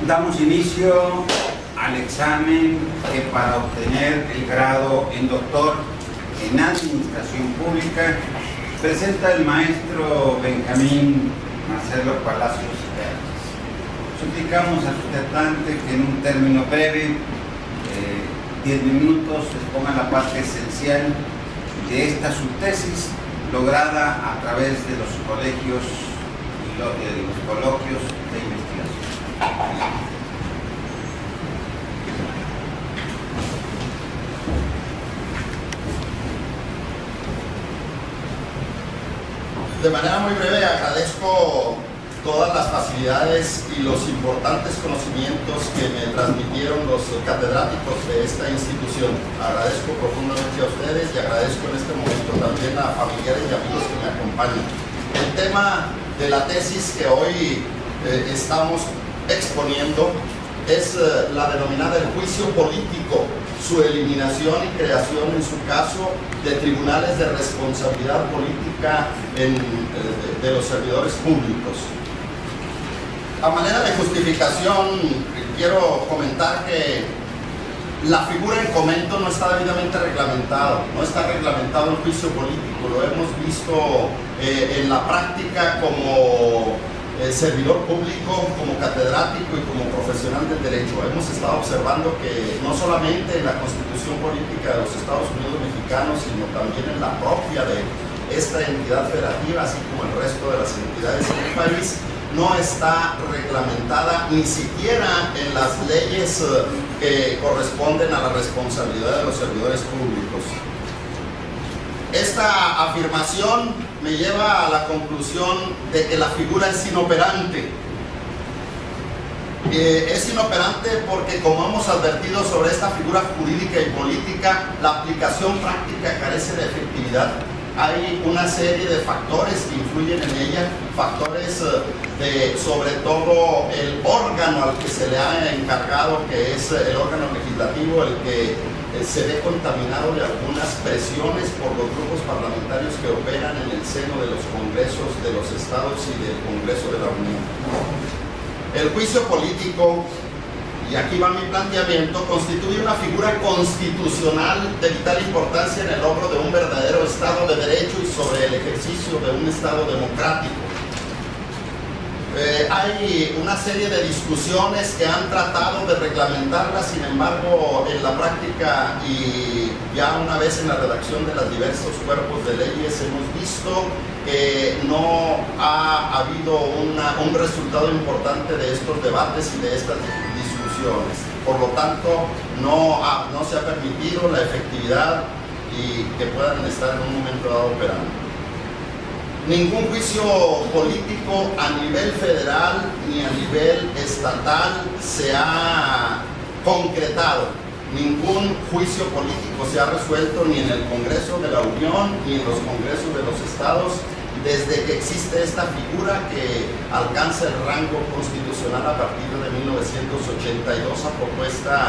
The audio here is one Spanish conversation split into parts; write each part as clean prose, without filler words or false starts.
Damos inicio al examen que para obtener el grado en doctor en Administración Pública presenta el maestro Benjamín Marcelo Palacios Pérez. Suplicamos al sujetante que en un término breve, 10 minutos, exponga la parte esencial de esta subtesis lograda a través de los colegios y los coloquios de investigación. De manera muy breve, agradezco todas las facilidades y los importantes conocimientos que me transmitieron los catedráticos de esta institución. Agradezco profundamente a ustedes y agradezco en este momento también a familiares y amigos que me acompañan. El tema de la tesis que hoy estamos exponiendo es la denominada el juicio político, su eliminación y creación, en su caso, de tribunales de responsabilidad política de los servidores públicos. A manera de justificación, quiero comentar que la figura en comento no está debidamente reglamentado, no está reglamentado el juicio político, lo hemos visto en la práctica como servidor público, como catedrático y como profesional del derecho. Hemos estado observando que no solamente en la Constitución Política de los Estados Unidos Mexicanos, sino también en la propia de esta entidad federativa, así como el resto de las entidades en el país, no está reglamentada ni siquiera en las leyes que corresponden a la responsabilidad de los servidores públicos. Esta afirmación me lleva a la conclusión de que la figura es inoperante. Es inoperante porque, como hemos advertido sobre esta figura jurídica y política, la aplicación práctica carece de efectividad. Hay una serie de factores que influyen en ella, factores de, sobre todo, el órgano al que se le ha encargado, que es el órgano legislativo, el que se ve contaminado de algunas presiones por los grupos parlamentarios que operan en el seno de los congresos de los estados y del Congreso de la Unión. El juicio político, y aquí va mi planteamiento, constituye una figura constitucional de vital importancia en el logro de un verdadero Estado de Derecho y sobre el ejercicio de un Estado democrático. Hay una serie de discusiones que han tratado de reglamentarla, sin embargo, en la práctica y ya una vez en la redacción de los diversos cuerpos de leyes hemos visto que no ha habido un resultado importante de estos debates y de estas discusiones. Por lo tanto, no se ha permitido la efectividad y que puedan estar en un momento dado operando. Ningún juicio político a nivel federal ni a nivel estatal se ha concretado. Ningún juicio político se ha resuelto ni en el Congreso de la Unión ni en los Congresos de los estados desde que existe esta figura que alcanza el rango constitucional a partir de 1982 a propuesta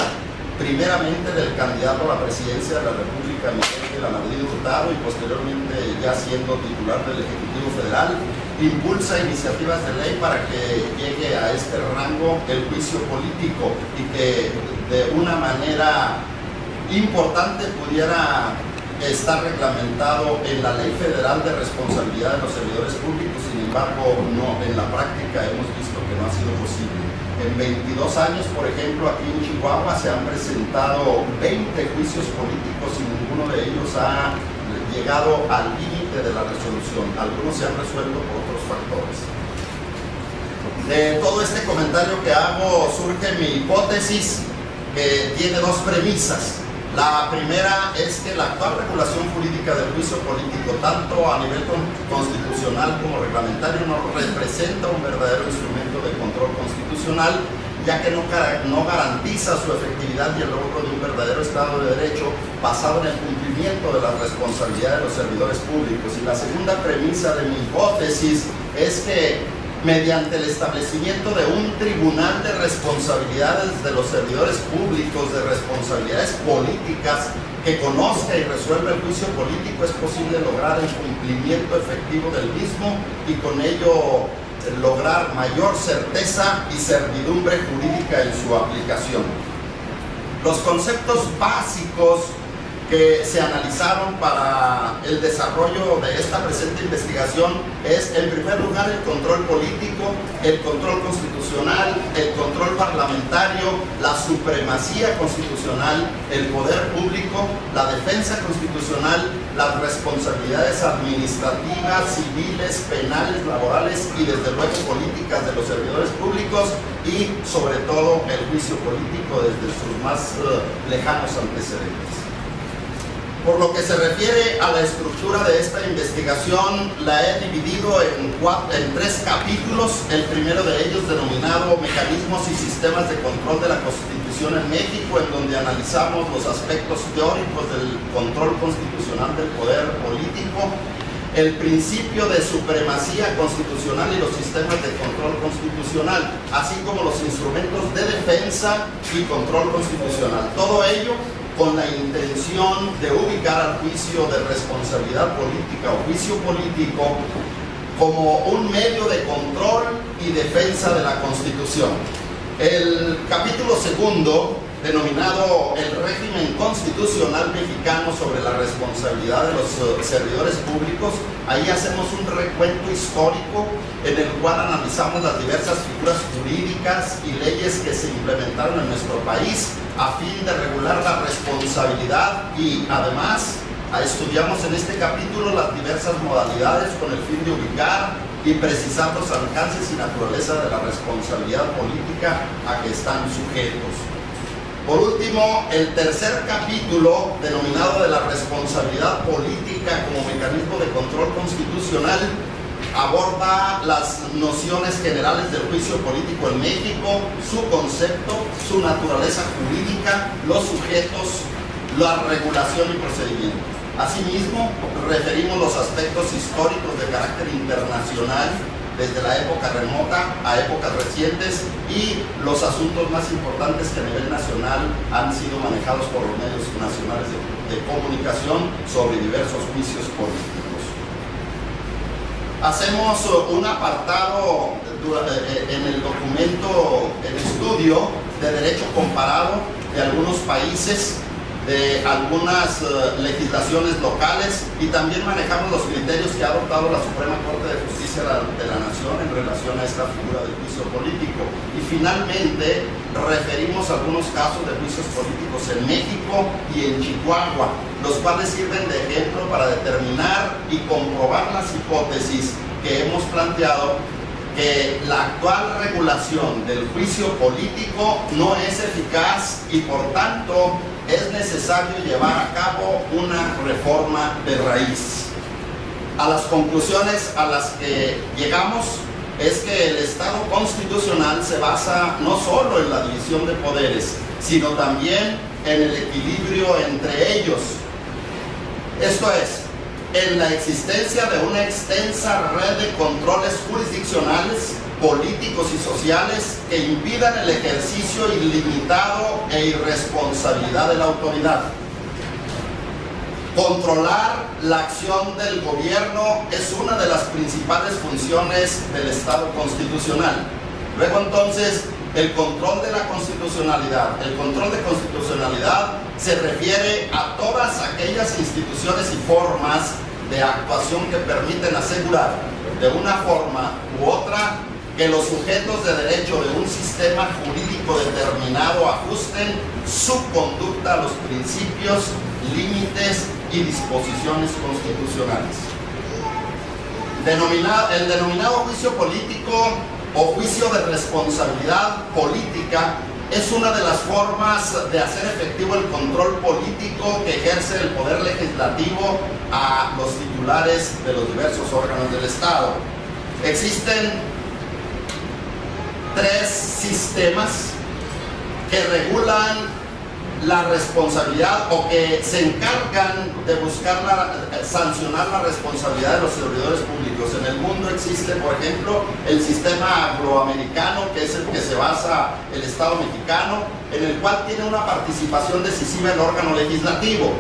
primeramente del candidato a la presidencia de la República, Miguel de la Madrid Hurtado, y posteriormente ya siendo titular del Ejecutivo Federal, impulsa iniciativas de ley para que llegue a este rango el juicio político y que de una manera importante pudiera estar reglamentado en la Ley Federal de Responsabilidad de los Servidores Públicos. Sin embargo, no, en la práctica hemos visto que no ha sido posible. En 22 años, por ejemplo, aquí en Chihuahua se han presentado 20 juicios políticos y ninguno de ellos ha llegado al límite de la resolución. Algunos se han resuelto por otros factores. De todo este comentario que hago surge mi hipótesis, que tiene dos premisas. La primera es que la actual regulación jurídica del juicio político, tanto a nivel constitucional como reglamentario, no representa un verdadero instrumento de control constitucional, ya que no garantiza su efectividad y el logro de un verdadero Estado de Derecho basado en el cumplimiento de la responsabilidad de los servidores públicos. Y la segunda premisa de mi hipótesis es que mediante el establecimiento de un tribunal de responsabilidades de los servidores públicos, de responsabilidades políticas, que conozca y resuelva el juicio político, es posible lograr el cumplimiento efectivo del mismo y con ello lograr mayor certeza y certidumbre jurídica en su aplicación. Los conceptos básicos que se analizaron para el desarrollo de esta presente investigación es, en primer lugar, el control político, el control constitucional, el control parlamentario, la supremacía constitucional, el poder público, la defensa constitucional, las responsabilidades administrativas, civiles, penales, laborales y desde luego políticas de los servidores públicos y sobre todo el juicio político desde sus más lejanos antecedentes. Por lo que se refiere a la estructura de esta investigación, la he dividido en 3 capítulos. El primero de ellos, denominado Mecanismos y Sistemas de Control de la Constitución en México, en donde analizamos los aspectos teóricos del control constitucional del poder político, el principio de supremacía constitucional y los sistemas de control constitucional, así como los instrumentos de defensa y control constitucional. Todo ello con la intención de ubicar al juicio de responsabilidad política o juicio político como un medio de control y defensa de la Constitución. El capítulo segundo, denominado El régimen constitucional mexicano sobre la responsabilidad de los servidores públicos, ahí hacemos un recuento histórico en el cual analizamos las diversas figuras jurídicas y leyes que se implementaron en nuestro país a fin de regular la responsabilidad y además estudiamos en este capítulo las diversas modalidades con el fin de ubicar y precisar los alcances y naturaleza de la responsabilidad política a que están sujetos. Por último, el tercer capítulo, denominado de la responsabilidad política como mecanismo de control constitucional, aborda las nociones generales del juicio político en México, su concepto, su naturaleza jurídica, los sujetos, la regulación y procedimiento. Asimismo, referimos los aspectos históricos de carácter internacional, desde la época remota a épocas recientes, y los asuntos más importantes que a nivel nacional han sido manejados por los medios nacionales de comunicación sobre diversos juicios políticos. Hacemos un apartado en el documento, en estudio de derecho comparado de algunos países, de algunas legislaciones locales, y también manejamos los criterios que ha adoptado la Suprema Corte de Justicia de la Nación en relación a esta figura del juicio político. Y finalmente referimos algunos casos de juicios políticos en México y en Chihuahua, los cuales sirven de ejemplo para determinar y comprobar las hipótesis que hemos planteado, que la actual regulación del juicio político no es eficaz y por tanto es necesario llevar a cabo una reforma de raíz. A las conclusiones a las que llegamos es que el Estado constitucional se basa no solo en la división de poderes, sino también en el equilibrio entre ellos. Esto es, en la existencia de una extensa red de controles jurisdiccionales, políticos y sociales que impidan el ejercicio ilimitado e irresponsabilidad de la autoridad. Controlar la acción del gobierno es una de las principales funciones del Estado constitucional. Luego entonces, el control de la constitucionalidad. El control de constitucionalidad se refiere a todas aquellas instituciones y formas de actuación que permiten asegurar de una forma u otra que los sujetos de derecho de un sistema jurídico determinado ajusten su conducta a los principios, límites y disposiciones constitucionales. El denominado juicio político o juicio de responsabilidad política es una de las formas de hacer efectivo el control político que ejerce el poder legislativo a los titulares de los diversos órganos del Estado. Existen 3 sistemas que regulan la responsabilidad o que se encargan de buscar sancionar la responsabilidad de los servidores públicos. En el mundo existe, por ejemplo, el sistema angloamericano, que es el que se basa el Estado mexicano, en el cual tiene una participación decisiva el órgano legislativo.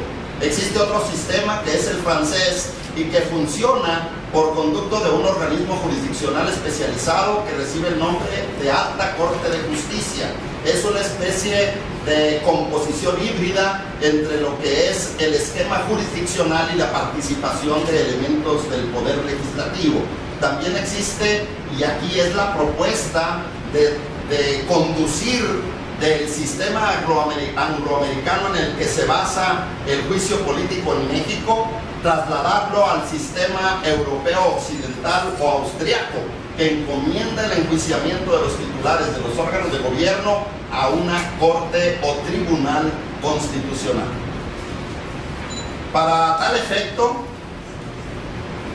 Existe otro sistema que es el francés y que funciona por conducto de un organismo jurisdiccional especializado que recibe el nombre de Alta Corte de Justicia. Es una especie de composición híbrida entre lo que es el esquema jurisdiccional y la participación de elementos del Poder Legislativo. También existe, y aquí es la propuesta de conducir del sistema angloamericano en el que se basa el juicio político en México, trasladarlo al sistema europeo occidental o austriaco, que encomienda el enjuiciamiento de los titulares de los órganos de gobierno a una corte o tribunal constitucional. Para tal efecto,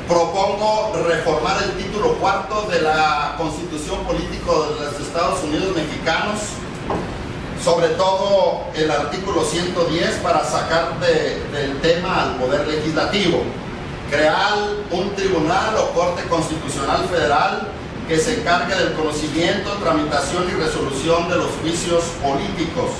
propongo reformar el título cuarto de la Constitución Política de los Estados Unidos Mexicanos, sobre todo el artículo 110, para sacar del tema al Poder Legislativo. Crear un tribunal o Corte Constitucional Federal que se encargue del conocimiento, tramitación y resolución de los juicios políticos.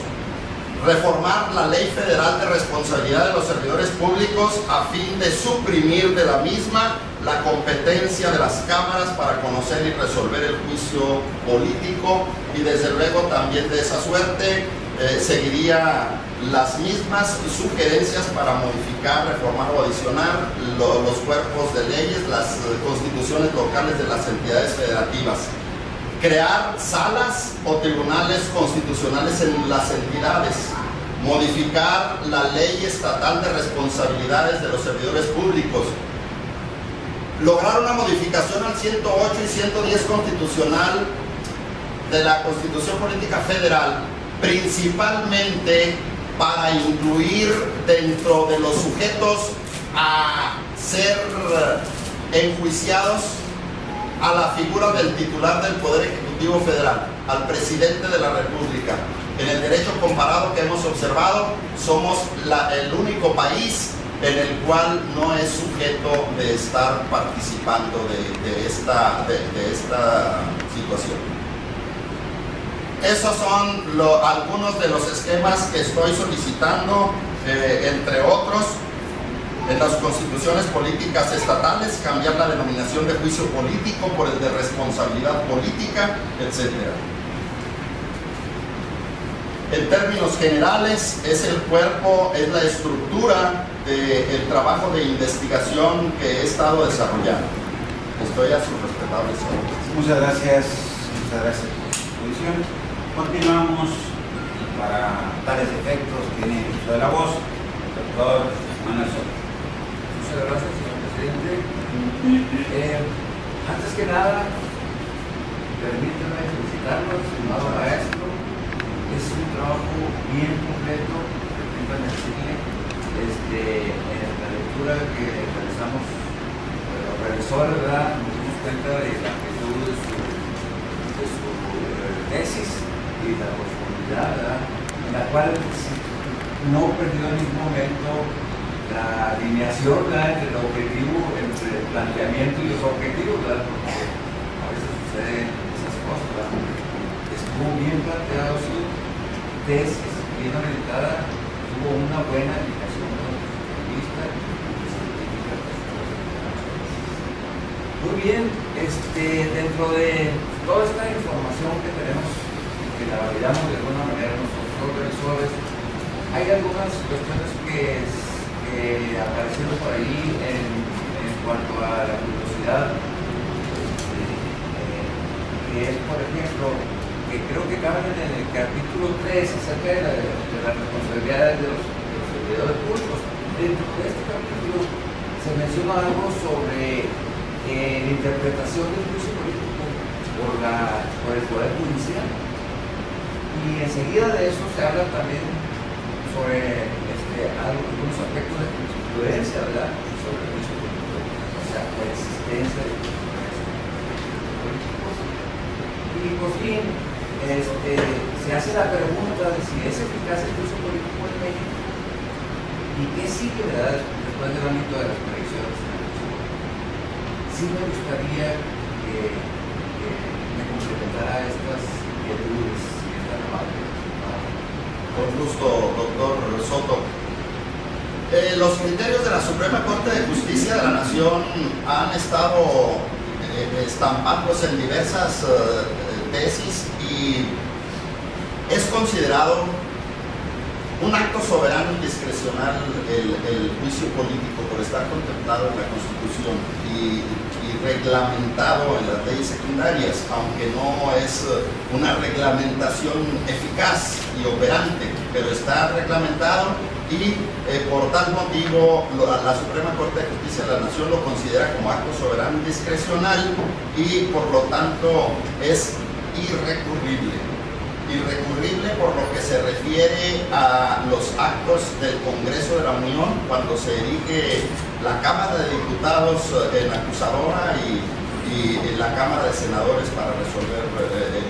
Reformar la Ley Federal de Responsabilidad de los Servidores Públicos a fin de suprimir de la misma la competencia de las cámaras para conocer y resolver el juicio político, y desde luego también de esa suerte seguiría las mismas sugerencias para modificar, reformar o adicionar los cuerpos de leyes, las constituciones locales de las entidades federativas. Crear salas o tribunales constitucionales en las entidades. Modificar la ley estatal de responsabilidades de los servidores públicos. Lograr una modificación al 108 y 110 constitucional de la Constitución Política Federal, principalmente para incluir dentro de los sujetos a ser enjuiciados a la figura del titular del Poder Ejecutivo Federal, al presidente de la República. En el derecho comparado que hemos observado, somos el único país en el cual no es sujeto de estar participando de esta situación. Esos son algunos de los esquemas que estoy solicitando, entre otros. En las constituciones políticas estatales, cambiar la denominación de juicio político por el de responsabilidad política, etc. En términos generales, es el cuerpo, es la estructura del trabajo de investigación que he estado desarrollando. Estoy a sus respetables órdenes. Muchas gracias por su exposición. Continuamos. Para tales efectos tiene uso de la voz el doctor Manuel Soto. Muchas gracias, señor presidente. Antes que nada, permítanme felicitarlo, estimado maestro. Es un trabajo bien completo, permítanme decirle, en la lectura que realizamos los revisores, ¿verdad? Nos dimos cuenta de la amplitud de su tesis y la profundidad, ¿verdad? En la cual no perdió en ningún momento la alineación, ¿verdad?, entre el objetivo, entre el planteamiento y los objetivos, ¿verdad?, porque a veces suceden esas cosas, ¿verdad? Estuvo bien planteado su tesis, bien orientada, tuvo una buena aplicación científica. Muy bien, dentro de toda esta información que tenemos, que la validamos de alguna manera nosotros los revisores, hay algunas cuestiones que aparecieron por ahí en cuanto a la curiosidad, que es, por ejemplo, que creo que caben en el capítulo 3 acerca de las responsabilidades de los servidores públicos. Dentro de este capítulo se menciona algo sobre la interpretación del juicio político por el Poder Judicial, y enseguida de eso se habla también sobre algunos aspectos de jurisprudencia, ¿verdad?, sobre el juicio político, o sea, la existencia de políticos. Y por fin se hace la pregunta de si es eficaz el juicio político en México y qué sigue, ¿verdad?, después del ámbito de las predicciones. Sí me gustaría que me complementara estas inquietudes, si es tan amable. Con gusto, doctor Soto. Los criterios de la Suprema Corte de Justicia de la Nación han estado estampados en diversas tesis y es considerado un acto soberano y discrecional el juicio político por estar contemplado en la Constitución y reglamentado en las leyes secundarias, aunque no es una reglamentación eficaz y operante, pero está reglamentado y por tal motivo la Suprema Corte de Justicia de la Nación lo considera como acto soberano y discrecional y por lo tanto es irrecurrible por lo que se refiere a los actos del Congreso de la Unión cuando se erige la Cámara de Diputados en acusadora y la Cámara de Senadores para resolver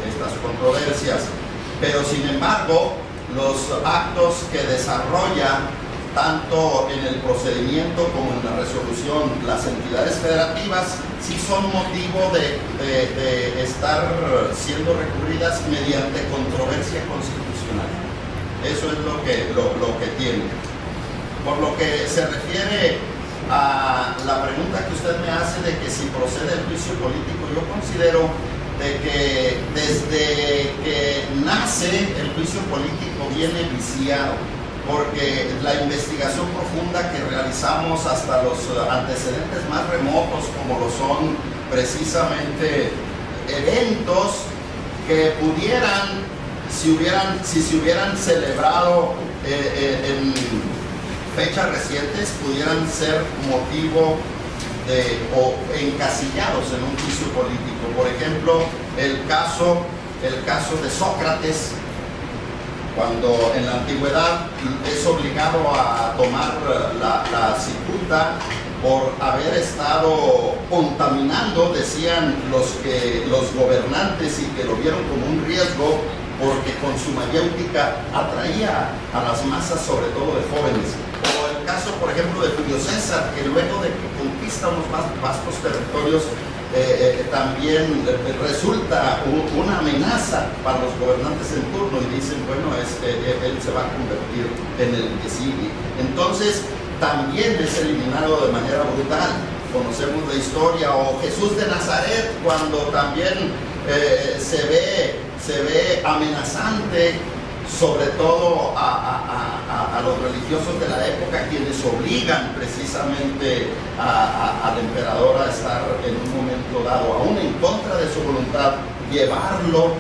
estas controversias. Pero sin embargo, los actos que desarrolla tanto en el procedimiento como en la resolución las entidades federativas sí son motivo de estar siendo recurridas mediante controversia constitucional. Eso es lo que tiene. Por lo que se refiere a la pregunta que usted me hace de que si procede el juicio político, yo considero de que desde que nace el juicio político viene viciado, porque la investigación profunda que realizamos hasta los antecedentes más remotos, como lo son precisamente eventos que pudieran, si se hubieran celebrado en fechas recientes, pudieran ser motivo o encasillados en un juicio político. Por ejemplo, el caso de Sócrates, cuando en la antigüedad es obligado a tomar la cicuta por haber estado contaminando, decían los gobernantes, y que lo vieron como un riesgo porque con su mayéutica atraía a las masas, sobre todo de jóvenes. O el caso, por ejemplo, de Julio César, que luego de que conquista unos vastos territorios, también resulta una amenaza para los gobernantes en turno y dicen, bueno, él se va a convertir en el que sigue. Entonces, también es eliminado de manera brutal. Conocemos la historia. O Jesús de Nazaret, cuando también se ve amenazante, sobre todo a los religiosos de la época, quienes obligan precisamente al emperador a estar en un momento dado, aún en contra de su voluntad, llevarlo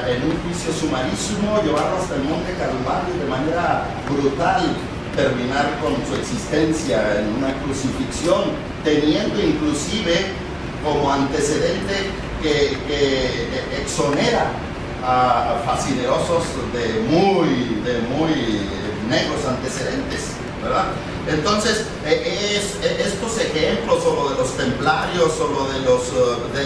en un juicio sumarísimo, llevarlo hasta el monte Calvario de manera brutal, terminar con su existencia en una crucifixión, teniendo inclusive como antecedente que exonera a fascinerosos de muy negros antecedentes, ¿verdad? Entonces, estos ejemplos, o lo de los templarios, o lo de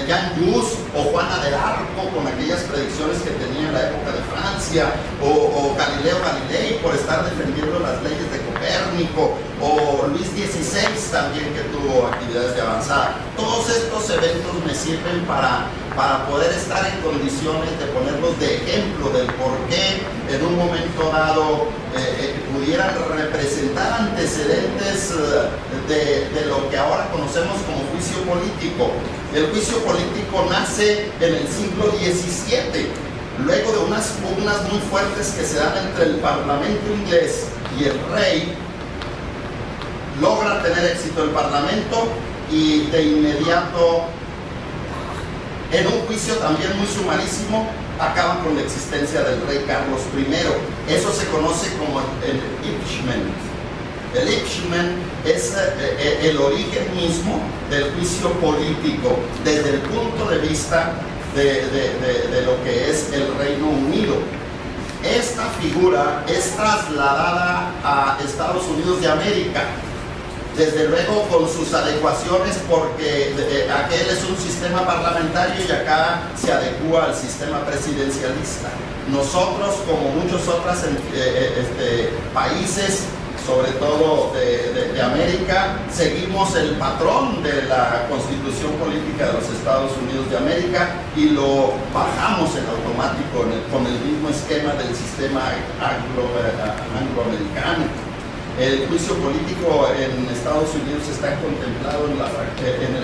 Jean Jus, o Juana de Arco, con aquellas predicciones que tenía en la época de Francia, o Galileo Galilei, por estar defendiendo las leyes de Copérnico, o Luis XVI también, que tuvo actividades de avanzada. Todos estos eventos me sirven para poder estar en condiciones de ponerlos de ejemplo del por qué en un momento dado pudieran representar antecedentes de lo que ahora conocemos como juicio político. El juicio político nace en el siglo XVII, luego de unas pugnas muy fuertes que se dan entre el Parlamento inglés y el rey. Logra tener éxito el Parlamento y de inmediato, en un juicio también muy sumarísimo, acaban con la existencia del rey Carlos I. Eso se conoce como el impeachment. El impeachment es el origen mismo del juicio político desde el punto de vista de lo que es el Reino Unido. Esta figura es trasladada a Estados Unidos de América, desde luego con sus adecuaciones, porque aquel es un sistema parlamentario y acá se adecua al sistema presidencialista. Nosotros, como muchos otros países, sobre todo de América, seguimos el patrón de la Constitución Política de los Estados Unidos de América y lo bajamos en automático con el mismo esquema del sistema angloamericano. El juicio político en Estados Unidos está contemplado en el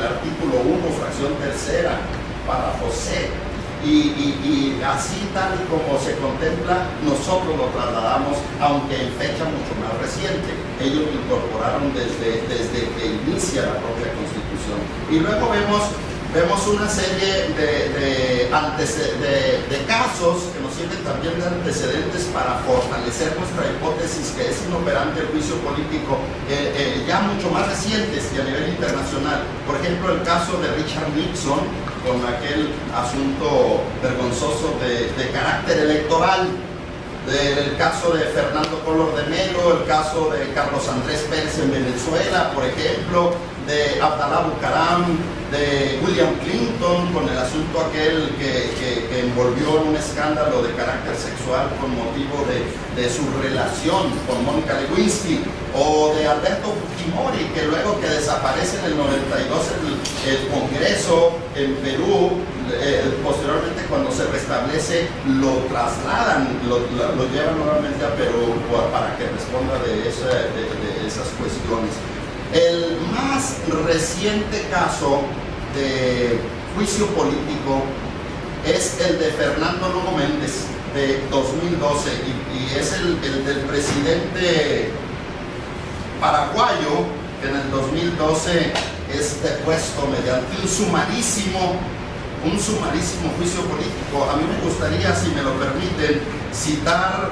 artículo 1, fracción tercera, párrafo C. Y así tal y como se contempla, nosotros lo trasladamos, aunque en fecha mucho más reciente. Ellos lo incorporaron desde que inicia la propia Constitución. Y luego vemos una serie de casos que nos sirven también de antecedentes para fortalecer nuestra hipótesis que es inoperante el juicio político, ya mucho más recientes y a nivel internacional. Por ejemplo, el caso de Richard Nixon, con aquel asunto vergonzoso de carácter electoral, el caso de Fernando Collor de Mello, el caso de Carlos Andrés Pérez en Venezuela, por ejemplo, de Abdalá Bucaram, de William Clinton, con el asunto aquel que envolvió en un escándalo de carácter sexual con motivo de su relación con Mónica Lewinsky, o de Alberto Fujimori, que luego que desaparece en el 92 el Congreso en Perú, posteriormente cuando se restablece lo trasladan, lo llevan nuevamente a Perú para que responda de esas cuestiones. El más reciente caso de juicio político es el de Fernando Lugo Méndez de 2012 y es el del presidente paraguayo, que en el 2012 es depuesto mediante un sumarísimo juicio político. A mí me gustaría, si me lo permiten, citar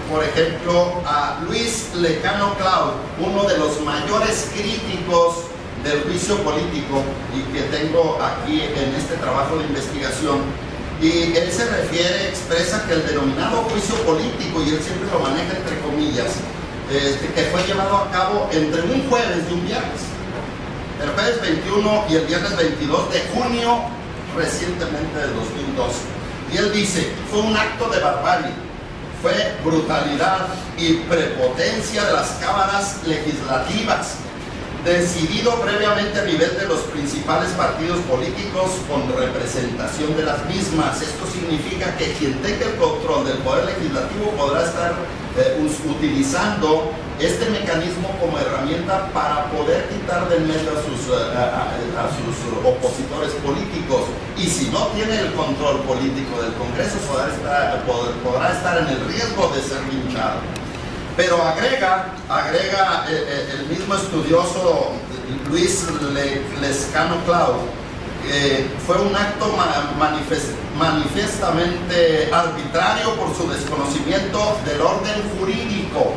por ejemplo a Luis Lecano Clau, uno de los mayores críticos del juicio político y que tengo aquí en este trabajo de investigación. Y él se refiere, expresa que el denominado juicio político, y él siempre lo maneja entre comillas, que fue llevado a cabo entre un jueves y un viernes, el jueves 21 y el viernes 22 de junio recientemente del 2012. Y él dice, fue un acto de barbarie, fue brutalidad y prepotencia de las cámaras legislativas, decidido previamente a nivel de los principales partidos políticos con representación de las mismas. Esto significa que quien tenga el control del poder legislativo podrá estar utilizando este mecanismo como herramienta para poder quitar del medio a sus opositores políticos, y si no tiene el control político del Congreso podrá estar en el riesgo de ser linchado. Pero agrega el mismo estudioso Luis Lescano Clau, fue un acto manifiestamente arbitrario por su desconocimiento del orden jurídico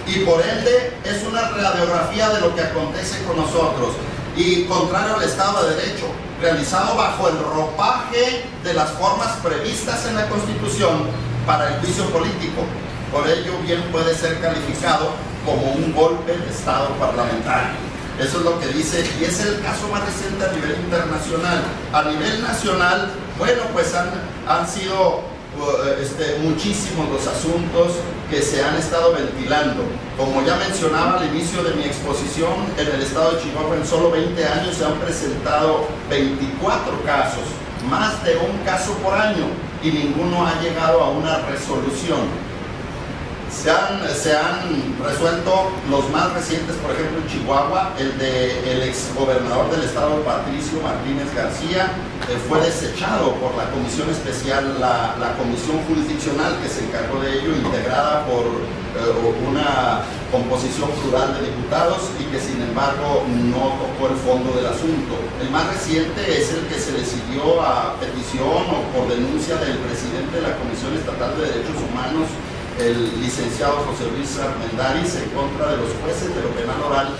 y por ende es una radiografía de lo que acontece con nosotros y contrario al Estado de Derecho, realizado bajo el ropaje de las formas previstas en la Constitución para el juicio político. Por ello bien puede ser calificado como un golpe de Estado parlamentario. Eso es lo que dice, y es el caso más reciente a nivel internacional. A nivel nacional, bueno, pues han sido muchísimos los asuntos que se han estado ventilando. Como ya mencionaba al inicio de mi exposición, en el estado de Chihuahua en solo 20 años se han presentado 24 casos, más de un caso por año, y ninguno ha llegado a una resolución. Se han resuelto los más recientes, por ejemplo en Chihuahua, el ex gobernador del estado Patricio Martínez García fue desechado por la comisión especial, la comisión jurisdiccional que se encargó de ello, integrada por una composición plural de diputados y que sin embargo no tocó el fondo del asunto. El más reciente es el que se decidió a petición o por denuncia del presidente de la Comisión Estatal de Derechos Humanos, el licenciado José Luis Armendáriz, en contra de los jueces de lo penal oral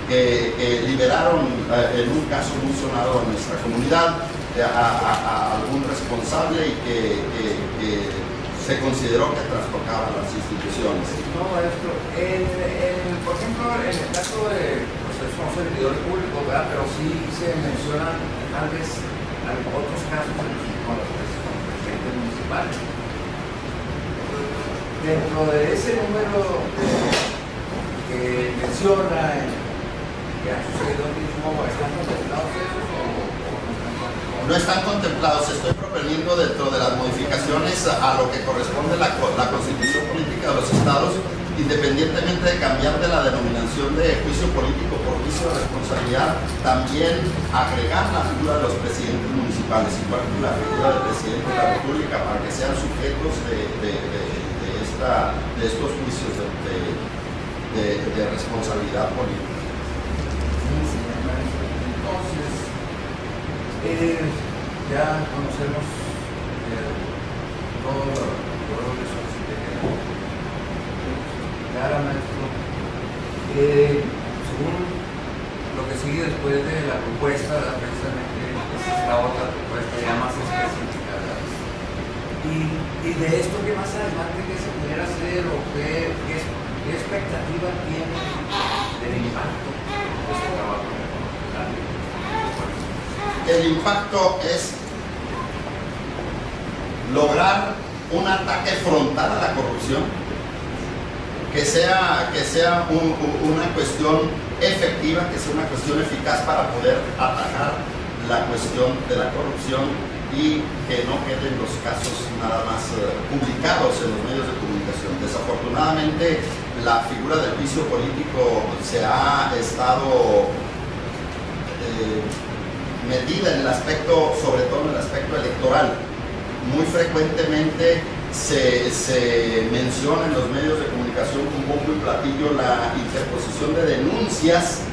que liberaron en un caso muy sonado en nuestra comunidad a algún responsable y que se consideró que trastocaba las instituciones. No, maestro, por ejemplo, en el caso de, pues son servidores públicos, ¿verdad? Pero sí se mencionan tal vez otros casos con los presidentes municipales. Dentro de ese número que menciona que ha sucedido mismo, ¿están contemplados esos o no? No están contemplados. Estoy proponiendo dentro de las modificaciones a lo que corresponde la Constitución Política de los Estados independientemente de cambiar de la denominación de juicio político por juicio de responsabilidad, también agregar la figura de los presidentes municipales, igual que la figura del presidente de la República, para que sean sujetos de estos juicios de responsabilidad política. Entonces, ya conocemos todo lo que solicité que maestro. Según lo que sigue después de la propuesta, precisamente es esta otra propuesta ya más específica, ¿verdad? Y de esto, ¿qué más adelante que se pudiera hacer o qué expectativa tiene del impacto de este trabajo? El impacto es lograr un ataque frontal a la corrupción, que sea una cuestión efectiva, que sea una cuestión eficaz para poder atacar la cuestión de la corrupción y que no queden los casos nada más publicados en los medios de comunicación. Desafortunadamente, la figura del juicio político se ha estado metida en el aspecto, sobre todo en el aspecto electoral. Muy frecuenmente se menciona en los medios de comunicación con bombo y platillo la interposición de denuncias,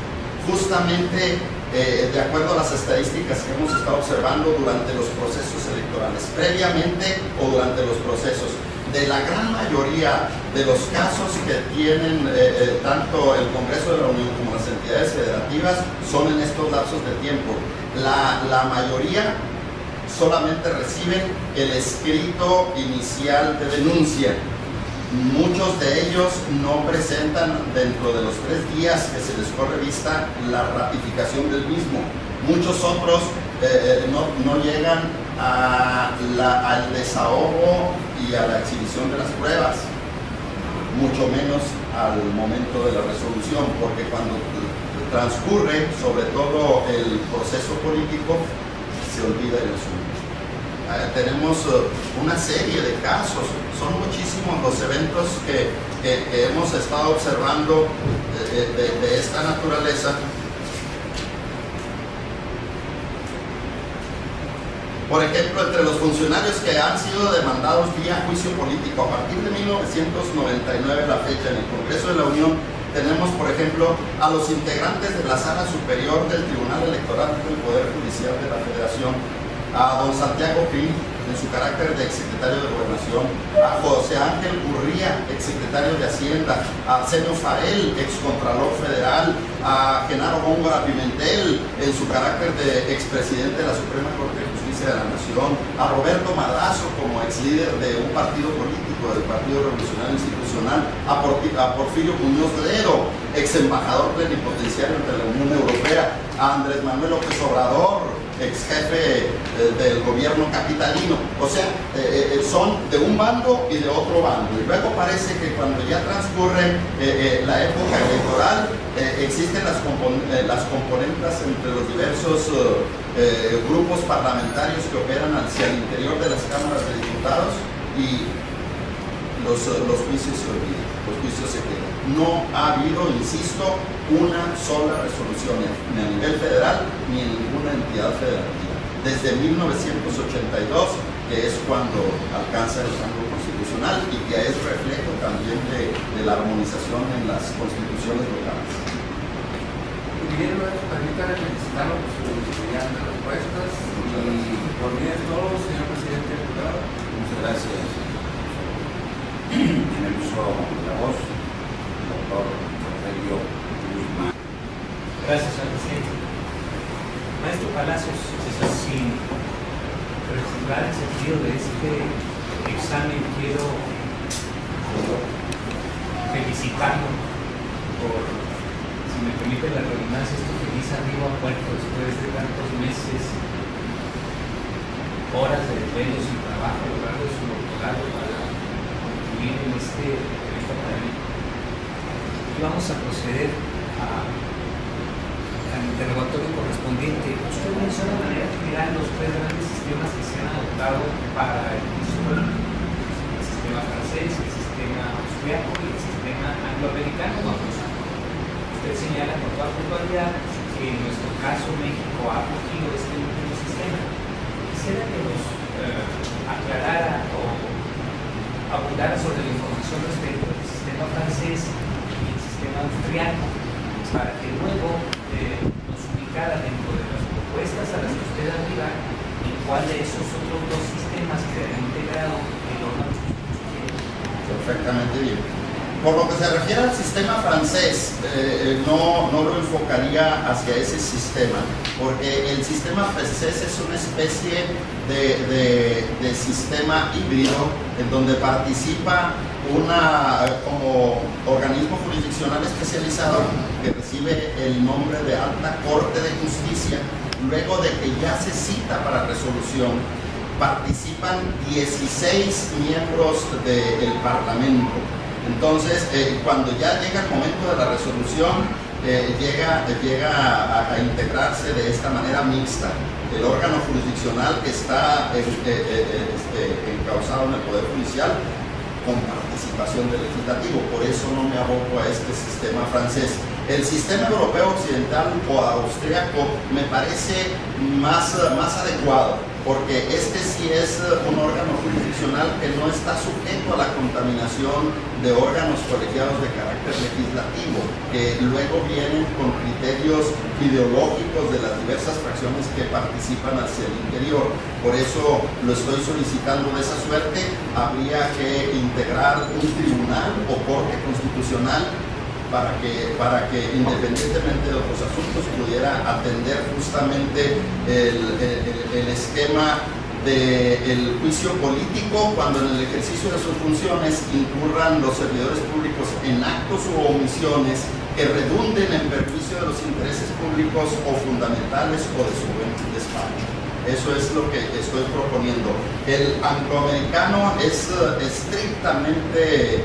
justamente de acuerdo a las estadísticas que hemos estado observando durante los procesos electorales, previamente o durante los procesos. De la gran mayoría de los casos que tienen tanto el Congreso de la Unión como las entidades federativas son en estos lapsos de tiempo. La mayoría solamente reciben el escrito inicial de denuncia. Muchos de ellos no presentan dentro de los 3 días que se les corre vista la ratificación del mismo. Muchos otros no llegan al desahogo y a la exhibición de las pruebas, mucho menos al momento de la resolución, porque cuando transcurre sobre todo el proceso político se olvida el asunto. Tenemos una serie de casos, son muchísimos los eventos que hemos estado observando de esta naturaleza. Por ejemplo, entre los funcionarios que han sido demandados vía juicio político a partir de 1999, la fecha, en el Congreso de la Unión, tenemos, por ejemplo, a los integrantes de la Sala Superior del Tribunal Electoral del Poder Judicial de la Federación, a don Santiago Crin, en su carácter de exsecretario de Gobernación, a José Ángel Gurría, exsecretario de Hacienda, a Zenio Farel, excontralor federal, a Genaro Góngora Pimentel, en su carácter de expresidente de la Suprema Corte de Justicia de la Nación, a Roberto Madrazo como exlíder de un partido político, del Partido Revolucionario Institucional, a Porfirio Muñoz Ledo, ex embajador plenipotenciario ante la Unión Europea, a Andrés Manuel López Obrador, ex jefe del gobierno capitalino. O sea, son de un bando y de otro bando. Y luego parece que cuando ya transcurre la época electoral, existen las componentes entre los diversos grupos parlamentarios que operan hacia el interior de las cámaras de diputados y los juicios se olvidan, los juicios se quedan. No ha habido, insisto, una sola resolución ni a nivel federal ni en ninguna entidad federativa. Desde 1982, que es cuando alcanza el rango constitucional y que es reflejo también de la armonización en las constituciones locales. Bien, permítanme felicitarlo por sus brillantes respuestas y por mí es todo, señor presidente diputado. Muchas gracias. En el uso de la voz, doctor Rogelio Guzmán. Gracias, señor presidente. Maestro Palacios, sin reservar el sentido de este examen, quiero felicitarlo por, si me permite la redundancia, esto que dice arriba a puerto después de tantos meses, horas de desvelos y trabajo a lo largo de su doctorado para concluir en este evento académico. Y vamos a proceder al interrogatorio correspondiente. Usted menciona de manera general los 3 grandes sistemas que se han adoptado para el juicio político: el sistema francés, el sistema austriaco y el sistema sistema angloamericano o anglosajón. Usted señala con toda puntualidad que en nuestro caso México ha acogido este último sistema. Quisiera que nos aclarara o abundara sobre la información respecto al sistema francés y el sistema austriaco, para que luego nos ubicara dentro de las propuestas a las que usted arriba en cuál de esos otros dos sistemas que han integrado el órgano. Perfectamente bien. Por lo que se refiere al sistema francés, no lo enfocaría hacia ese sistema, porque el sistema francés es una especie de sistema híbrido en donde participa como organismo jurisdiccional especializado que recibe el nombre de Alta Corte de Justicia. Luego de que ya se cita para resolución, participan 16 miembros del Parlamento. Entonces, cuando ya llega el momento de la resolución, llega a integrarse de esta manera mixta. El órgano jurisdiccional que está encauzado en el Poder Judicial con participación del legislativo. Por eso no me aboco a este sistema francés. El sistema europeo occidental o austríaco me parece más adecuado, porque este sí es un órgano jurisdiccional que no está sujeto a la contaminación de órganos colegiados de carácter legislativo, que luego vienen con criterios ideológicos de las diversas fracciones que participan hacia el interior. Por eso lo estoy solicitando de esa suerte. Habría que integrar un tribunal o corte constitucional para que independientemente de otros asuntos pudiera atender justamente el esquema del juicio político cuando en el ejercicio de sus funciones incurran los servidores públicos en actos u omisiones que redunden en perjuicio de los intereses públicos o fundamentales o de su buen despacho. Eso es lo que estoy proponiendo. El angloamericano es estrictamente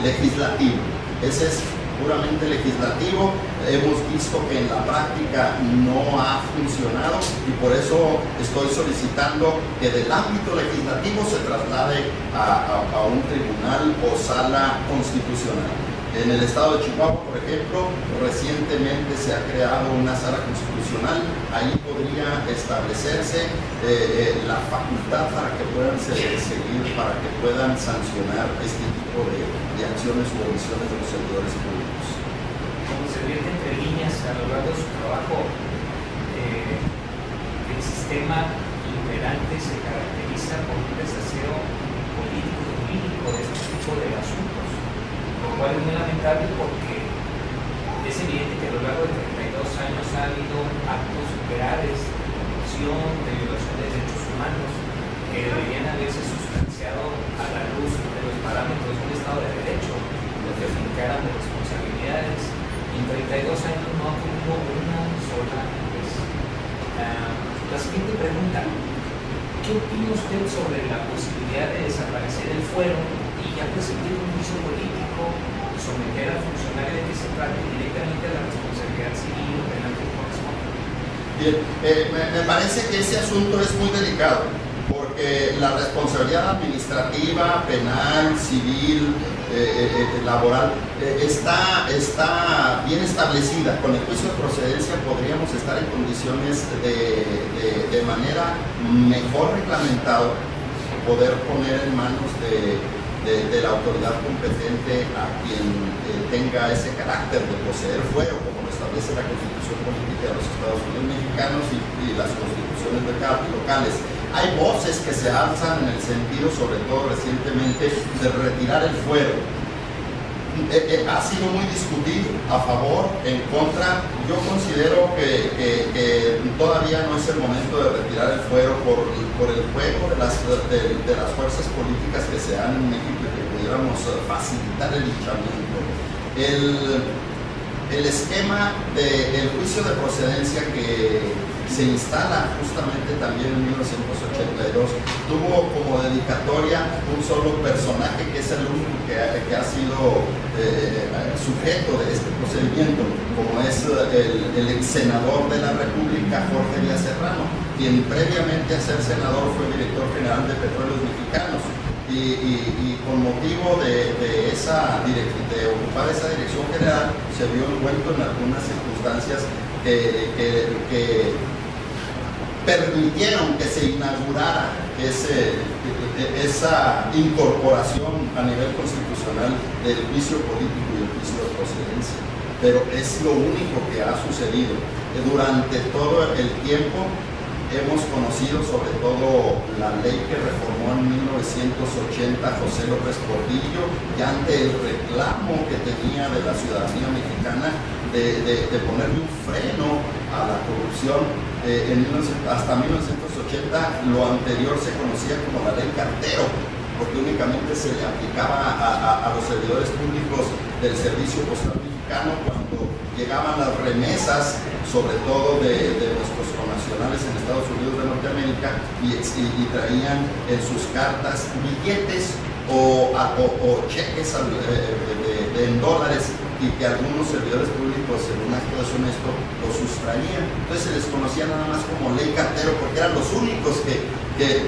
legislativo. Ese es puramente legislativo. Hemos visto que en la práctica no ha funcionado y por eso estoy solicitando que del ámbito legislativo se traslade a un tribunal o sala constitucional. En el estado de Chihuahua, por ejemplo, recientemente se ha creado una sala constitucional. Ahí podría establecerse la facultad para que puedan seguir, para que puedan sancionar este tipo de acciones o omisiones de los servidores públicos. Como se viene entre líneas a lo largo de su trabajo, el sistema imperante se caracteriza por un desaseo político y jurídico de este tipo de asuntos, lo cual es muy lamentable porque es evidente que a lo largo de 32 años ha habido actos graves de corrupción, de violación de derechos humanos, que deberían haberse sustanciado a la luz de los parámetros de un Estado de Derecho, lo que fincaran de responsabilidades. Y en 32 años no ha ocurrido una sola vez. La siguiente pregunta: ¿qué opina usted sobre la posibilidad de desaparecer el fuero y ya presentar un juicio político, someter al funcionario de que se trate directamente a la responsabilidad civil o penal que corresponde? Bien, me parece que ese asunto es muy delicado, porque la responsabilidad administrativa, penal, civil, laboral, está bien establecida. Con el juicio de procedencia podríamos estar en condiciones de manera mejor reglamentado poder poner en manos de la autoridad competente a quien tenga ese carácter de poseer fuero, como lo establece la Constitución Política de los Estados Unidos Mexicanos y las constituciones locales. Hay voces que se alzan en el sentido, sobre todo recientemente, de retirar el fuero. Ha sido muy discutido, a favor, en contra. Yo considero que todavía no es el momento de retirar el fuero por el juego de las fuerzas políticas que se dan en México y que pudiéramos facilitar el linchamiento. El esquema del juicio de procedencia que se instala justamente también en 1982 tuvo como dedicatoria un solo personaje que es el único que ha sido sujeto de este procedimiento, como es el ex senador de la República, Jorge Díaz Serrano, quien previamente a ser senador fue director general de Petróleos Mexicanos. y con motivo de ocupar esa dirección general se vio envuelto en algunas circunstancias que permitieron que se inaugurara esa incorporación a nivel constitucional del juicio político y el juicio de procedencia. Pero es lo único que ha sucedido. Durante todo el tiempo hemos conocido sobre todo la ley que reformó en 1980 José López Portillo, y ante el reclamo que tenía de la ciudadanía mexicana de ponerle un freno a la corrupción. Hasta 1980 lo anterior se conocía como la ley Cartero, porque únicamente se le aplicaba a los servidores públicos del Servicio Postal Mexicano cuando llegaban las remesas, sobre todo de nuestros connacionales en Estados Unidos de Norteamérica, y traían en sus cartas billetes o cheques en dólares, y que algunos servidores públicos en un acto deshonesto los sustraían. Entonces se les conocía nada más como ley Cartero, porque eran los únicos que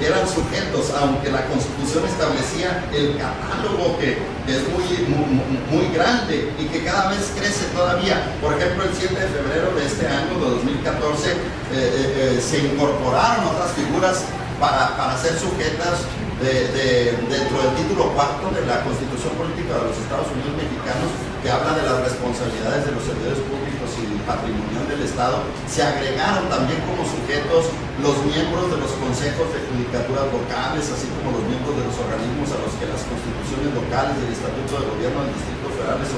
eran sujetos, aunque la Constitución establecía el catálogo que es muy grande y que cada vez crece todavía. Por ejemplo, el 7 de febrero de este año, de 2014, se incorporaron otras figuras para ser sujetas dentro del título cuarto de la Constitución Política de los Estados Unidos Mexicanos, que habla de las responsabilidades de los servidores públicos y el patrimonio del Estado. Se agregaron también como sujetos los miembros de los consejos de judicaturas locales, así como los miembros de los organismos a los que las constituciones locales y el Estatuto de Gobierno del Distrito Federal les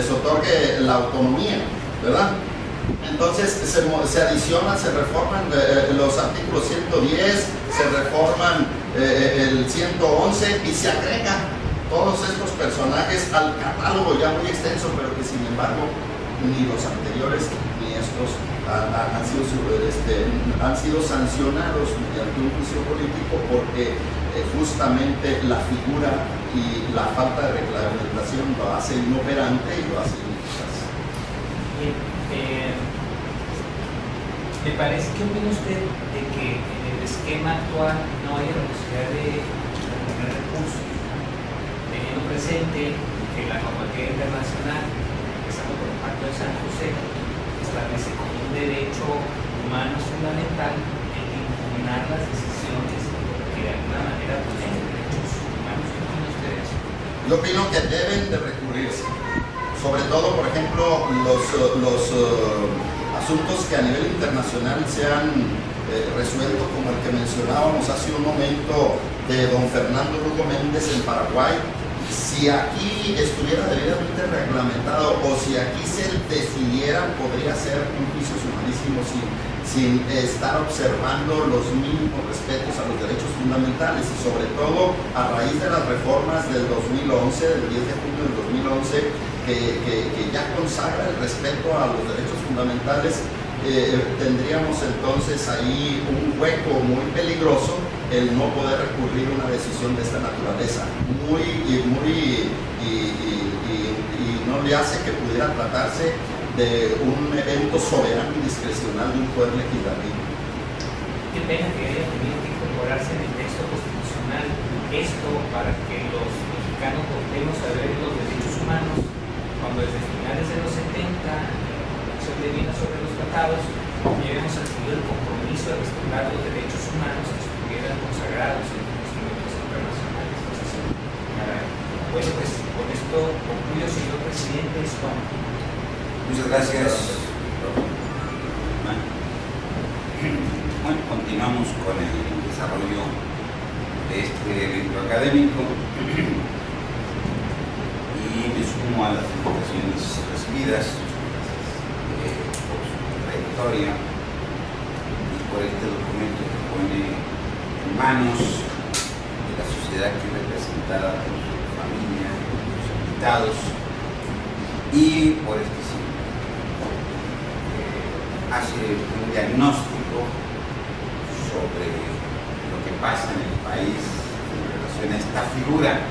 otorgue la autonomía, ¿verdad? Entonces se adicionan, se reforman los artículos 110, se reforman el 111 y se agregan todos estos personajes al catálogo ya muy extenso, pero que sin embargo ni los anteriores ni estos han sido sancionados mediante un juicio político, porque justamente la figura y la falta de reglamentación lo hace inoperante y lo hace ineficaz. Me parece, ¿qué opina usted de que en el esquema actual no haya la posibilidad de obtener recursos, teniendo presente que la normativa internacional, empezando por el Pacto de San José, establece como un derecho humano fundamental el impugnar las decisiones que de alguna manera vulneran derechos humanos? ¿Qué opina usted de eso? Yo opino que deben de recurrirse, sobre todo, por ejemplo, los asuntos que a nivel internacional se han resuelto, como el que mencionábamos hace un momento de don Fernando Lugo Méndez en Paraguay. Si aquí estuviera debidamente reglamentado, o si aquí se decidiera, podría ser un juicio sumarísimo sin estar observando los mínimos respetos a los derechos fundamentales, y sobre todo a raíz de las reformas del 2011, del 10 de junio del 2011, que ya consagra el respeto a los derechos fundamentales. Tendríamos entonces ahí un hueco muy peligroso, el no poder recurrir a una decisión de esta naturaleza, y no le hace que pudiera tratarse de un evento soberano y discrecional de un poder legislativo. Qué pena que haya tenido que incorporarse en el texto constitucional esto para que los mexicanos volvemos a ver los derechos humanos, cuando desde finales de los 70, la acción de Viena sobre los tratados, ya habíamos adquirido el compromiso de respetar los derechos humanos que estuvieran consagrados en los instrumentos internacionales. Entonces, bueno, pues con esto concluyo, señor presidente. Muchas gracias. Bueno, continuamos con el desarrollo de este evento académico y me sumo a las felicitaciones recibidas por su trayectoria y por este documento que pone en manos de la sociedad aquí representada por su familia, por sus invitados, y por este sitio. Hace un diagnóstico sobre lo que pasa en el país en relación a esta figura,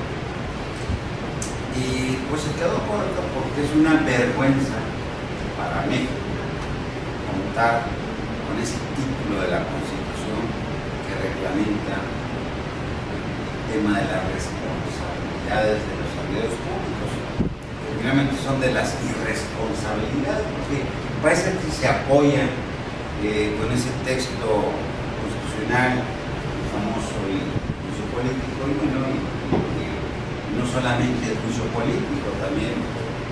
y pues se quedó corto porque es una vergüenza para México contar con ese título de la Constitución que reglamenta tema de las responsabilidades de los servidores públicos, que finalmente son de las irresponsabilidades, porque parece que se apoya con ese texto constitucional famoso y juicio político, y bueno, no solamente el juicio político, también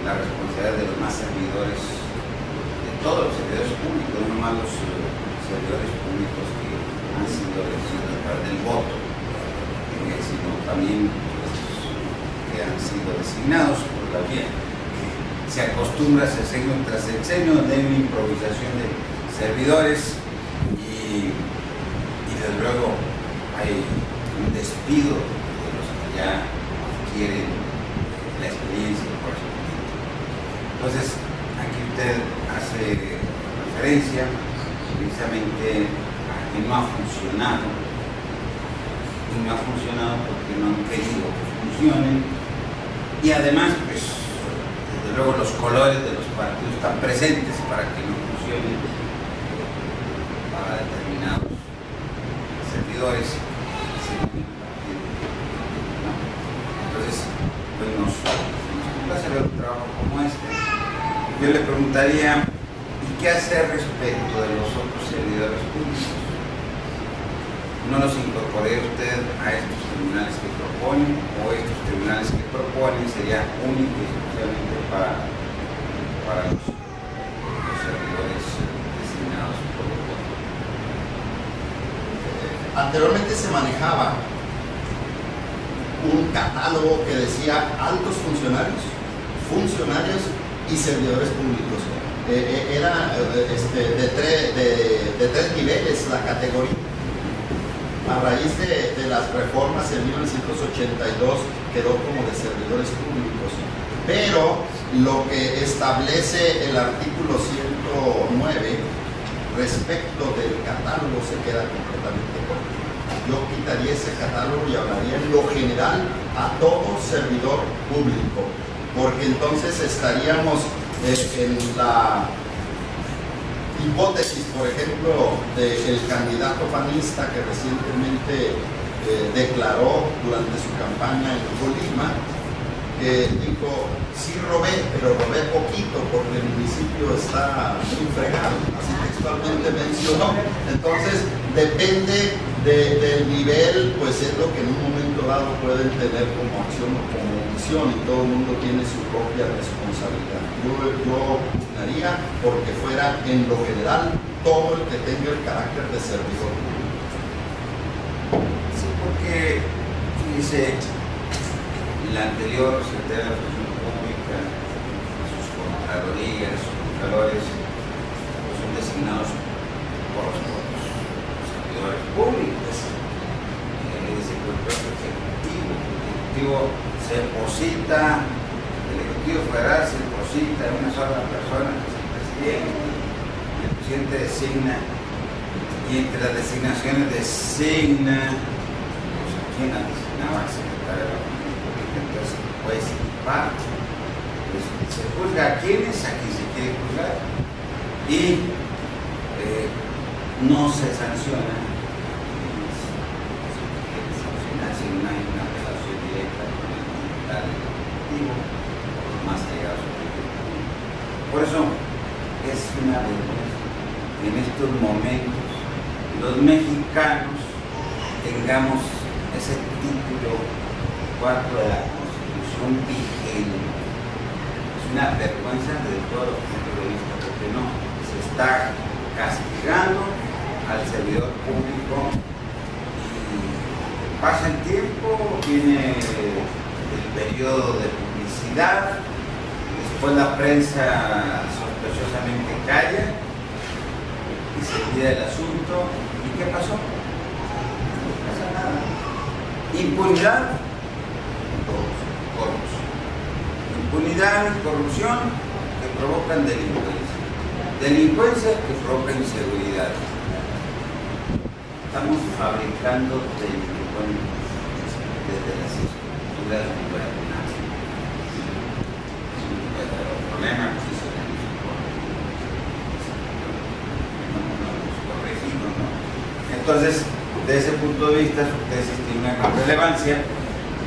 la responsabilidad de los más servidores, de todos los servidores públicos, no más los servidores públicos que han sido elegidos a través del voto, sino también los que han sido designados por la vía. Se acostumbra a sexenio tras sexenio de una improvisación de servidores y desde luego hay un despido de los que ya adquieren la experiencia correspondiente. Entonces, aquí usted hace referencia precisamente a que no ha funcionado, y no ha funcionado porque no han querido que funcionen, y además, pues, desde luego los colores de los partidos están presentes para que no funcionen para determinados servidores. Entonces, pues nos complace ver un trabajo como este. Yo le preguntaría, ¿y qué hacer respecto de los otros servidores públicos? ¿No los incorporé usted a estos tribunales que proponen, o estos tribunales que proponen sería único y exclusivamente para los servidores designados por el voto? Anteriormente se manejaba un catálogo que decía altos funcionarios, funcionarios y servidores públicos. Era de tres niveles la categoría. A raíz de las reformas en 1982 quedó como de servidores públicos, pero lo que establece el artículo 109 respecto del catálogo se queda completamente corto. Yo quitaría ese catálogo y hablaría en lo general a todo servidor público, porque entonces estaríamos en la hipótesis, por ejemplo, del candidato panista que recientemente declaró durante su campaña en Colima, que dijo, sí robé, pero robé poquito porque el municipio está muy fregado, así textualmente mencionó. Entonces, depende del nivel, pues es lo que en un momento dado pueden tener como acción o como omisión, y todo el mundo tiene su propia responsabilidad. Yo pugnaría porque fuera en lo general todo el que tenga el carácter de servidor público. Sí, porque, fíjese, la anterior Secretaría de la Función Pública, sus contralorías, sus contralores, pues son designados por los servidores públicos. Dice que el Ejecutivo se deposita, el Ejecutivo Federal se deposita en una sola persona, que es el presidente designa, y entre las designaciones designa, pues a quién la designaba el secretario de la Función Pública. Entonces, pues, se juzga a quienes, a quien se quiere juzgar, y no se sanciona si no hay una relación directa con el titular ejecutivo o los más allegados al ejecutivo. Por eso es una vergüenza que en estos momentos los mexicanos tengamos ese título 4 de la Constitución vigente. Es una vergüenza desde todos los puntos de vista, porque no se está castigando al servidor público, y pasa el tiempo, viene el periodo de publicidad, después la prensa sospechosamente calla y se olvida el asunto. ¿Y qué pasó? No pasa nada. Impunidad, corrupción. Impunidad y corrupción que provocan delincuencia. Delincuencia que provoca inseguridad. Estamos fabricando delincuentes desde las estructuras gubernamentales. El problema pues, es el corregido, ¿no? Entonces, desde ese punto de vista su tesis tiene una gran relevancia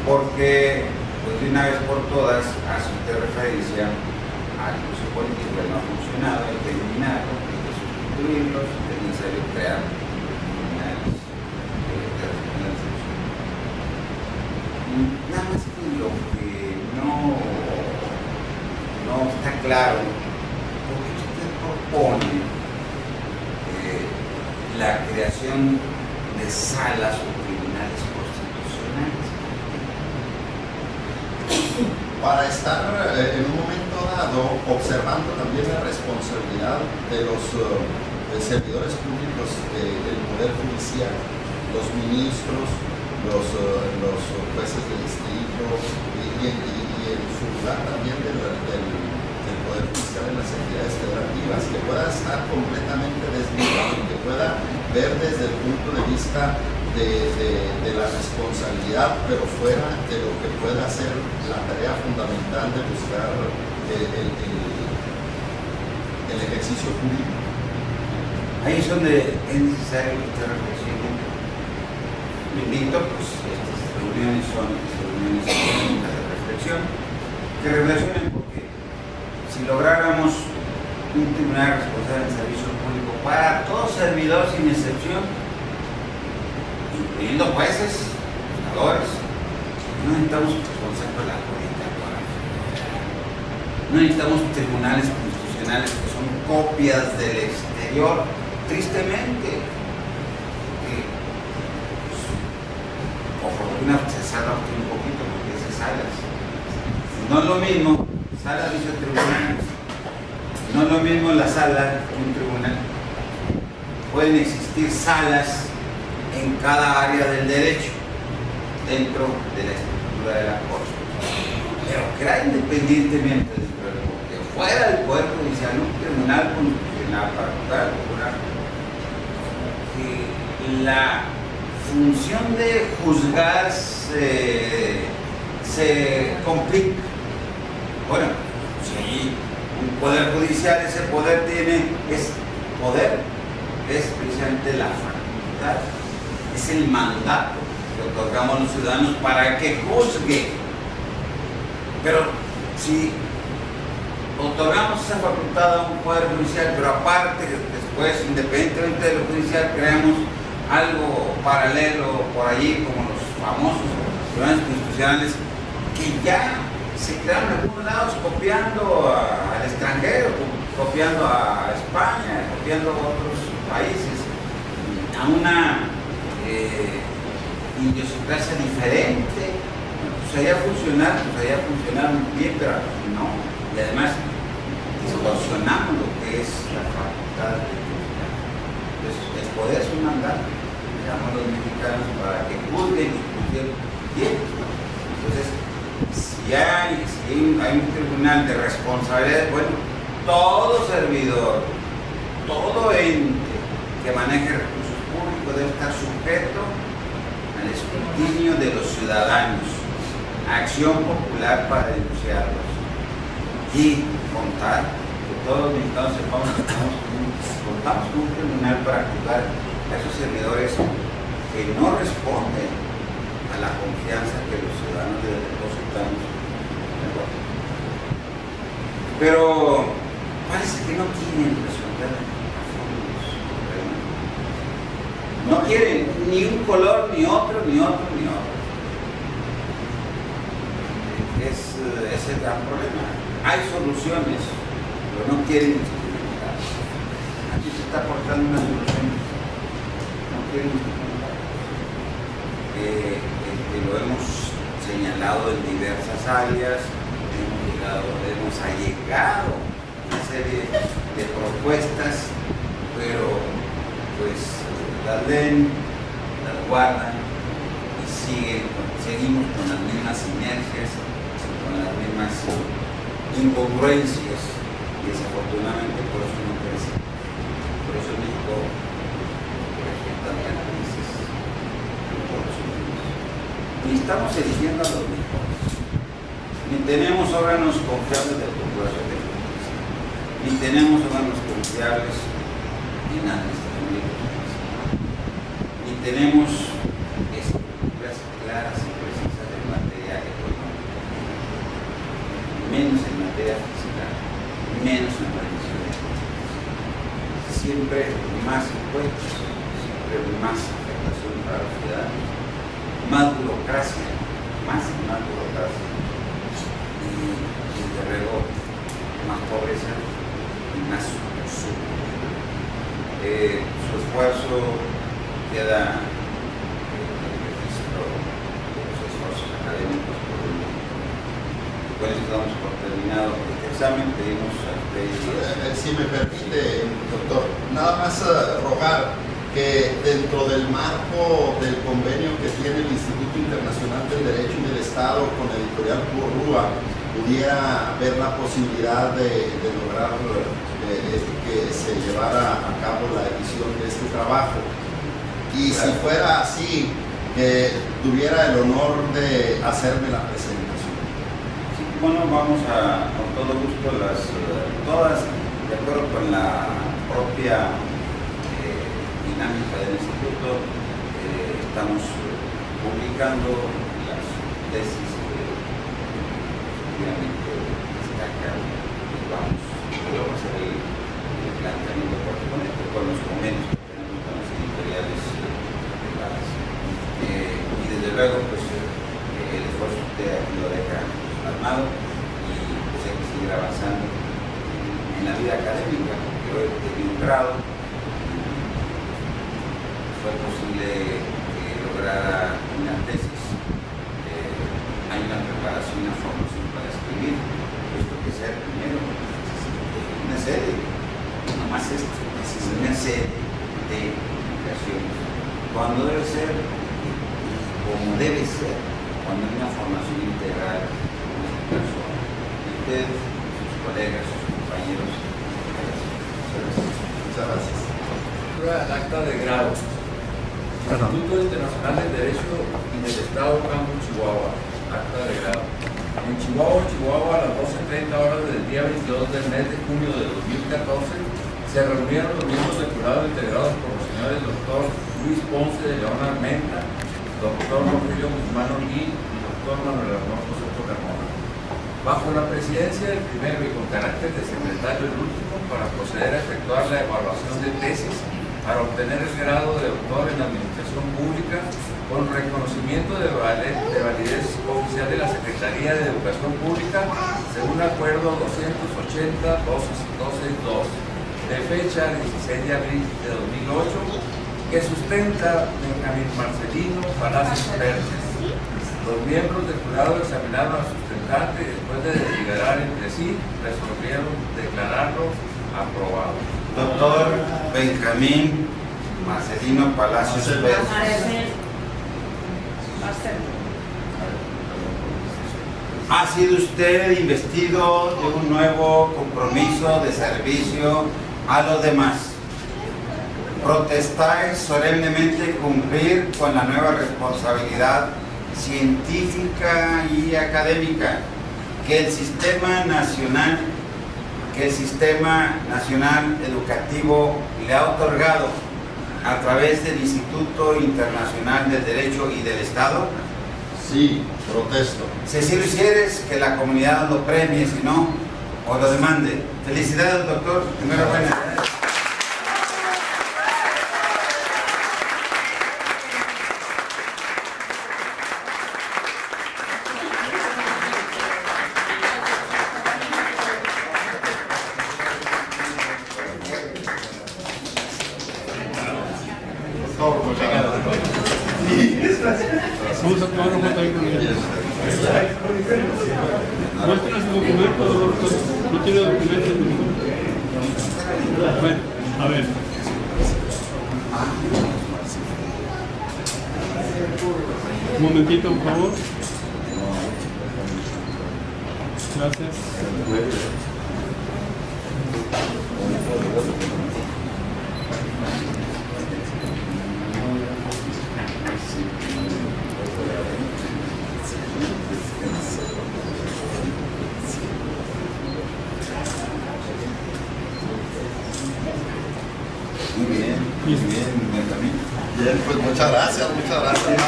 porque, pues, de una vez por todas hace usted referencia al uso político que no ha funcionado, hay que eliminarlo, hay que sustituirlo, es necesario crear tribunales de regionalización. Nada más que lo que no está claro, ¿por qué usted propone la creación de salas o tribunales constitucionales? Para estar en un momento dado observando también la responsabilidad de los servidores públicos del Poder Judicial, los ministros, los jueces de distrito y en su lugar también del Poder Judicial en las entidades federativas, que pueda estar completamente desligado, que pueda ver desde el punto de vista de la responsabilidad, pero fuera de lo que pueda ser la tarea fundamental de buscar el ejercicio público. Ahí es donde es necesario que usted reflexione. Lo invito, pues estas reuniones son reuniones de reflexión, que reflexionen porque si lográramos un tribunal responsable del servicio público para todo servidor sin excepción, incluyendo jueces, juzgadores, no necesitamos consejo de la judicatura, no necesitamos tribunales constitucionales que son copias del exterior, tristemente. Por fortuna se salva un poquito porque es salas. No es lo mismo salas dice tribunales, no es lo mismo la sala que un tribunal. Pueden existir salas en cada área del derecho dentro de la estructura de la Corte, pero crear independientemente dentro del Poder, fuera del Poder Judicial, un tribunal constitucional para juzgar que la función de juzgar se complica. Bueno, si un poder judicial, ese poder es precisamente la facultad, es el mandato que otorgamos a los ciudadanos para que juzgue. Pero si otorgamos esa facultad a un poder judicial, pero aparte, después, independientemente de lo judicial, creamos algo paralelo por allí, como los famosos tribunales constitucionales, que ya se crearon en algunos lados copiando al extranjero, copiando a España, copiando a otros países, a una idiosincrasia diferente. Pues allá funcionar muy bien, pero aquí no. Y además distorsionamos lo que es la facultad de juzgar. Entonces, el poder es un mandato, digamos los mexicanos, para que juzguen y juzguen bien. Entonces, si hay un tribunal de responsabilidad, bueno, todo servidor, todo ente que maneje recursos públicos debe estar sujeto al escrutinio de los ciudadanos, acción popular para denunciarlos y contar que todos los mexicanos sepamos que contamos con un tribunal para juzgar a esos servidores que no responden a la confianza que los ciudadanos les depositamos. Pero parece que no quieren resolver a fondo los problemas. No quieren ni un color, ni otro, ni otro, ni otro. Es el gran problema. Hay soluciones, pero no quieren implementar. Aquí se está aportando una solución. No quieren implementar. Lo hemos señalado en diversas áreas, hemos allegado una serie de propuestas, pero pues las leen, las guardan y seguimos con las mismas inercias, con las mismas incongruencias, y desafortunadamente por eso no crece. Por eso México presenta tanta crisis. Ni estamos eligiendo a los mejores, ni tenemos órganos confiables de procuración de justicia, ni tenemos órganos confiables en administración de justicia, ni tenemos estructuras claras y precisas en materia económica, menos en materia fiscal, menos en rendición de cuentas. Siempre más impuestos, siempre más afectación para los ciudadanos, más burocracia, más y más burocracia, y desde luego más pobreza y más subsidio. Su esfuerzo queda en el registro de los esfuerzos académicos por un mundo. Con esto damos por terminado este examen. Pedimos a usted... Si me permite, doctor, nada más rogar que dentro del marco del convenio que tiene el Instituto Internacional del Derecho y del Estado con Editorial Púrrua, pudiera haber la posibilidad de lograr que se llevara a cabo la edición de este trabajo. Y si fuera así, que tuviera el honor de hacerme la presentación. Sí, bueno, vamos con todo gusto, todas de acuerdo con la propia dinámica del instituto. Estamos publicando las tesis que efectivamente destacan y vamos a hacer el planteamiento correspondiente con los convenios que tenemos con las editoriales privadas. Y desde luego, pues el esfuerzo usted aquí lo deja armado y pues hay que seguir avanzando en la vida académica, porque hoy tenía un grado. Fue posible lograr una tesis, hay una preparación, una formación para escribir, puesto que ser primero una serie, no más esto, es una serie de publicaciones, cuando debe ser, como debe ser, cuando hay una formación integral en este caso, y usted, sus colegas, sus compañeros, Muchas gracias. El acta de grado. Instituto Internacional del Derecho y del Estado Campo, Chihuahua. Acta de grado. En Chihuahua, a las 12:30 horas del día 22 del mes de junio de 2014, se reunieron los miembros del jurado integrados por los señores Dr. Luis Ponce de León Armenta, Dr. Rogelio Guzmán Orguín y Dr. Manuel Arnoldo Soto Carmona, bajo la presidencia del primero y con carácter de secretario el último, para proceder a efectuar la evaluación de tesis para obtener el grado de doctor en Administración Pública con reconocimiento de validez oficial de la Secretaría de Educación Pública según acuerdo 280-12-2 de fecha 16 de abril de 2008 que sustenta Benjamín Marcelino Palacios Pérez. Los miembros del jurado examinaron al sustentante y después de deliberar entre sí resolvieron declararlo aprobado. Doctor Benjamín Marcelino Palacios Pérez. Ha sido usted investido de un nuevo compromiso de servicio a los demás. Protestáis solemnemente cumplir con la nueva responsabilidad científica y académica que el Sistema Nacional Educativo le ha otorgado a través del Instituto Internacional del Derecho y del Estado. Sí, protesto. Si así lo hicieres, que la comunidad lo premie, si no, o lo demande. Felicidades, doctor. Enhorabuena. Vamos a tomar una foto ahí con ella. Muestra su documento, doctor. No tiene documento. Bueno, a ver. Un momentito, por favor. Gracias. Muy bien, Benjamín. Bien, pues muchas gracias, muchas gracias.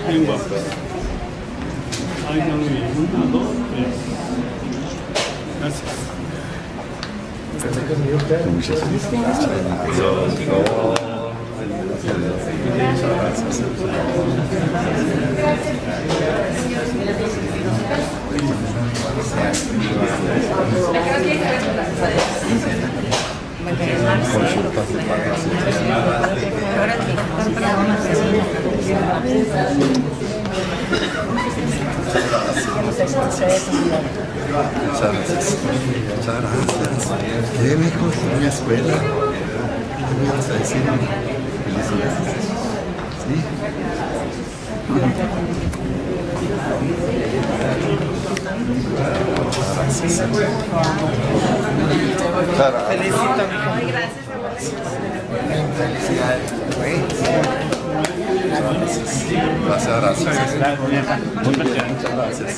Bien guapo. Ahí está muy bien. 1, 2, 3. Gracias. Muchas gracias. Bien, hijos, en mi escuela. ¿Qué me vas a decir? Felicidades. Sí. Felicito, mijo. Ay, gracias. Felicidades. Gracias, gracias. Muchas gracias. Muchas gracias.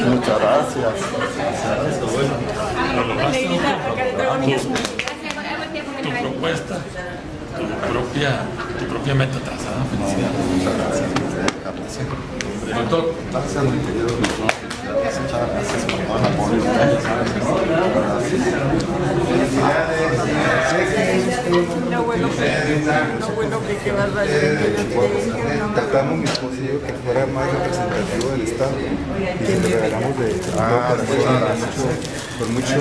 Muchas gracias. Tu propuesta, tu propia meta trazada. Felicidades. Muchas gracias. Doctor, Gracias, mi querido doctor. Muchas gracias por todo el apoyo. Lo bueno que vas a hacer. Tratamos, mi esposo y yo, que fuera más representativo del Estado y le regalamos de con mucho, Te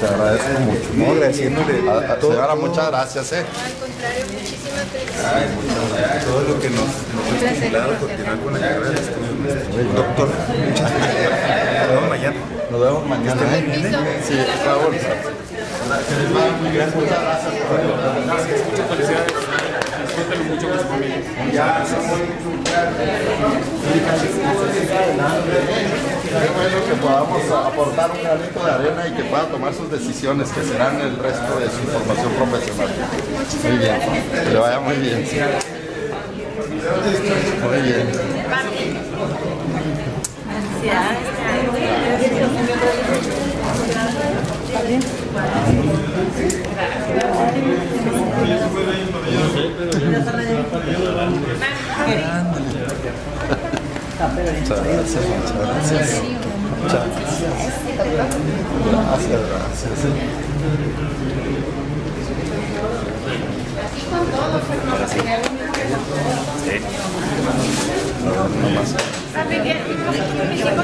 agradezco mucho. no, agradeciéndole A todo, señora, muchas gracias. Al contrario, muchísimas felicidades. todo lo que nos ha estimulado a continuar con la carrera del estudio. Doctor, muchas felicidades. Nos vemos mañana. Nos vemos mañana. Sí, por favor. Muchas gracias por Muchas felicidades. Disfrútenlo mucho con su familia. Qué bueno que podamos aportar un granito de arena y que pueda tomar sus decisiones, que serán el resto de su formación profesional. Muy bien, que le vaya muy bien. Muy bien. Muchas gracias, muchas gracias. Muchas gracias. Aquí con todo, Fernando. Nomás. A ver, mis hijos